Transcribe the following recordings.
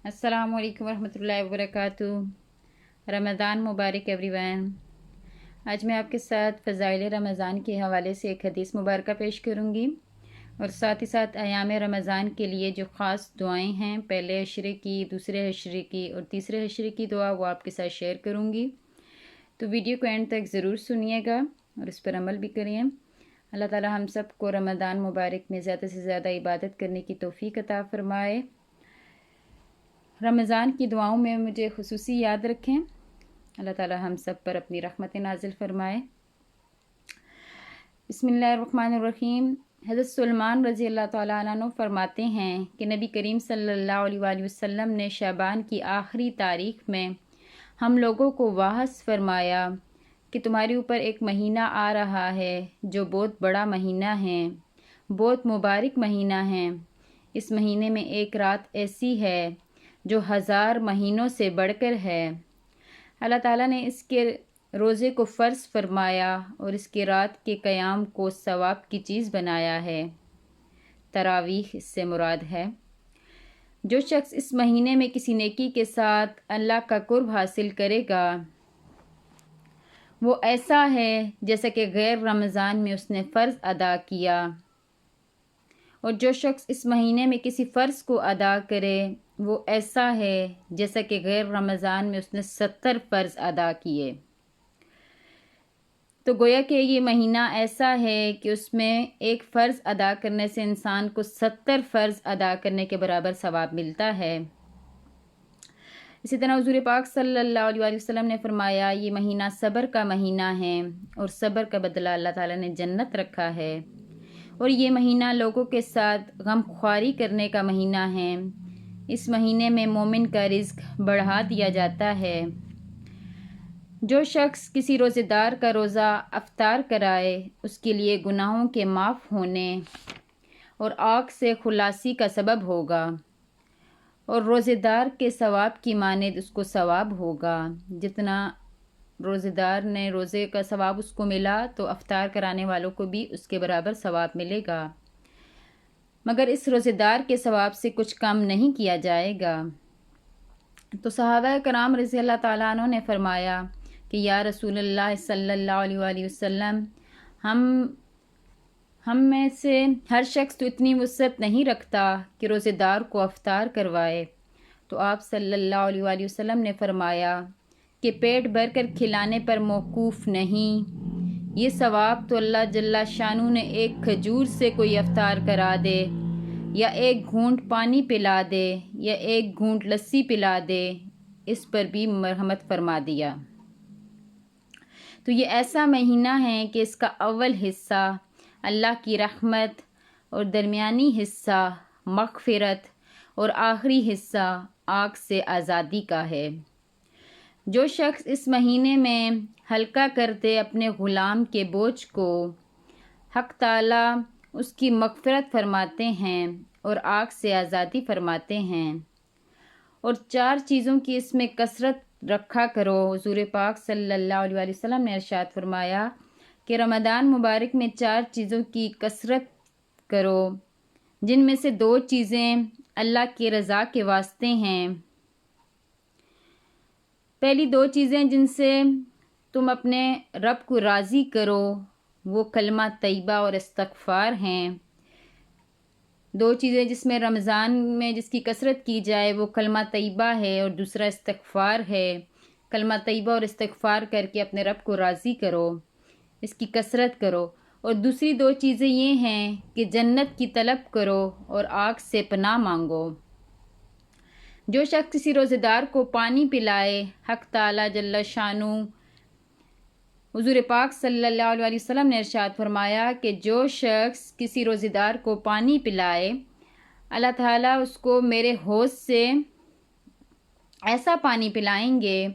السلام علیکم ورحمۃ اللہ وبرکاتہ۔ رمضان مبارک ایوری ون۔ آج میں آپ کے ساتھ فضائل رمضان کے حوالے سے ایک حدیث مبارکہ پیش کروں گی، اور ساتھ ہی ساتھ ایام رمضان کے لیے جو خاص دعائیں ہیں، پہلے عشرے کی، دوسرے عشرے کی اور تیسرے عشرے کی دعا، وہ آپ کے ساتھ شیئر کروں گی۔ تو ویڈیو کو اینڈ تک ضرور سنیے گا اور اس پر عمل بھی کریں۔ اللہ تعالی ہم سب کو رمضان مبارک میں زیادہ سے زیادہ عبادت کرنے کی توفیق عطا فرمائے۔ رمضان کی دعاؤں میں مجھے خصوصی یاد رکھیں۔ اللہ تعالی ہم سب پر اپنی رحمت نازل فرمائے۔ بسم اللہ الرحمن الرحیم۔ حضرت سلمان رضی اللہ تعالیٰ عنہ فرماتے ہیں کہ نبی کریم صلی اللہ علیہ وآلہ وسلم نے شعبان کی آخری تاریخ میں ہم لوگوں کو واعظ فرمایا کہ تمہارے اوپر ایک مہینہ آ رہا ہے جو بہت بڑا مہینہ ہے، بہت مبارک مہینہ ہے۔ اس مہینے میں ایک رات ایسی ہے جو 1000 مہینوں سے بڑھ کر ہے۔ اللہ تعالیٰ نے اس کے روزے کو فرض فرمایا اور اس کے رات کے قیام کو ثواب کی چیز بنایا ہے۔ تراویح اس سے مراد ہے۔ جو شخص اس مہینے میں کسی نیکی کے ساتھ اللہ کا قرب حاصل کرے گا، وہ ایسا ہے جیسا کہ غیر رمضان میں اس نے فرض ادا کیا، اور جو شخص اس مہینے میں کسی فرض کو ادا کرے وہ ایسا ہے جیسا کہ غیر رمضان میں اس نے 70 فرض ادا کیے۔ تو گویا کہ یہ مہینہ ایسا ہے کہ اس میں ایک فرض ادا کرنے سے انسان کو 70 فرض ادا کرنے کے برابر ثواب ملتا ہے۔ اسی طرح حضور پاک صلی اللہ علیہ وآلہ وسلم نے فرمایا، یہ مہینہ صبر کا مہینہ ہے اور صبر کا بدلہ اللہ تعالیٰ نے جنت رکھا ہے، اور یہ مہینہ لوگوں کے ساتھ غم خواری کرنے کا مہینہ ہے۔ اس مہینے میں مومن کا رزق بڑھا دیا جاتا ہے۔ جو شخص کسی روزے دار کا روزہ افطار کرائے، اس کے لیے گناہوں کے معاف ہونے اور آگ سے خلاصی کا سبب ہوگا، اور روزے دار کے ثواب کی مانند اس کو ثواب ہوگا۔ جتنا روزے دار نے روزے کا ثواب اس کو ملا، تو افطار کرانے والوں کو بھی اس کے برابر ثواب ملے گا، مگر اس روزے دار کے ثواب سے کچھ کم نہیں کیا جائے گا۔ تو صحابہ کرام رضی اللہ تعالیٰ عنہ نے فرمایا کہ یا رسول اللہ صلی اللہ علیہ وآلہ وسلم، ہم میں سے ہر شخص تو اتنی وسعت نہیں رکھتا کہ روزے دار کو افطار کروائے۔ تو آپ صلی اللہ علیہ وآلہ وسلم نے فرمایا کہ پیٹ بھر کر کھلانے پر موقوف نہیں، یہ ثواب تو اللہ جل شانہ نے ایک کھجور سے کوئی افطار کرا دے، یا ایک گھونٹ پانی پلا دے، یا ایک گھونٹ لسی پلا دے، اس پر بھی مرحمت فرما دیا۔ تو یہ ایسا مہینہ ہے کہ اس کا اول حصہ اللہ کی رحمت، اور درمیانی حصہ مغفرت، اور آخری حصہ آگ سے آزادی کا ہے۔ جو شخص اس مہینے میں ہلکا کرتے اپنے غلام کے بوجھ کو، حق تعالیٰ اس کی مغفرت فرماتے ہیں اور آگ سے آزادی فرماتے ہیں۔ اور 4 چیزوں کی اس میں کثرت رکھا کرو۔ حضور پاک صلی اللہ علیہ وآلہ وسلم نے ارشاد فرمایا کہ رمضان مبارک میں 4 چیزوں کی کثرت کرو، جن میں سے 2 چیزیں اللہ کی رضا کے واسطے ہیں۔ پہلی 2 چیزیں جن سے تم اپنے رب کو راضی کرو، وہ کلمہ طیبہ اور استغفار ہیں۔ 2 چیزیں جس میں رمضان میں جس کی کثرت کی جائے، وہ کلمہ طیبہ ہے اور دوسرا استغفار ہے۔ کلمہ طیبہ اور استغفار کر کے اپنے رب کو راضی کرو، اس کی کثرت کرو۔ اور دوسری 2 چیزیں یہ ہیں کہ جنت کی طلب کرو اور آگ سے پناہ مانگو۔ جو شخص کسی روزے دار کو پانی پلائے، حق تعالیٰ جل شانہ، حضور پاک صلی اللہ علیہ وسلم نے ارشاد فرمایا کہ جو شخص کسی روزے دار کو پانی پلائے، اللہ تعالیٰ اس کو میرے حوض سے ایسا پانی پلائیں گے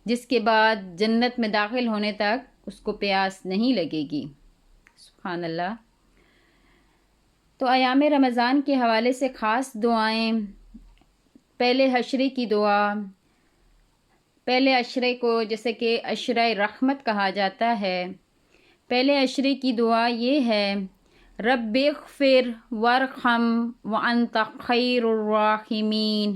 جس کے بعد جنت میں داخل ہونے تک اس کو پیاس نہیں لگے گی۔ سبحان اللہ۔ تو ایام رمضان کے حوالے سے خاص دعائیں، پہلے عشرے کی دعا، پہلے عشرے کو جیسے کہ عشرہ رحمت کہا جاتا ہے، پہلے عشرے کی دعا یہ ہے، رب اغفر وارحم وانت خیر الراحمین،